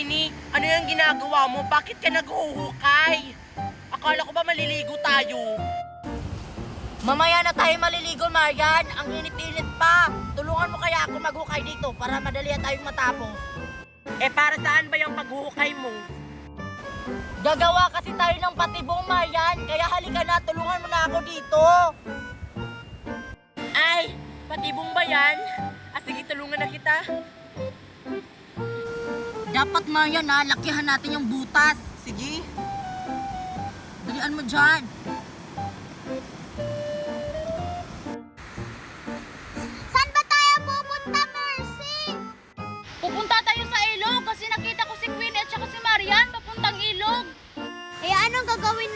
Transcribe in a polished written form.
Queenie, ano yung ginagawa mo? Bakit ka naghuhukay? Akala ko ba maliligo tayo? Mamaya na tayo maliligo, Marian. Ang init-init pa. Tulungan mo kaya ako maghukay dito para madalian tayong matapos. Eh para saan ba yung paghuhukay mo? Gagawa kasi tayo ng patibong, Marian. Kaya halika na, tulungan mo na ako dito. Ay, patibong ba yan? Sige, tulungan na kita. Dapat, Marian, lakihan natin yung butas. Sige. Dalian mo dyan. Saan ba tayo pupunta, Mercy? Pupunta tayo sa ilog kasi nakita ko si Queenie at saka si Marian papuntang ilog. Eh, anong gagawin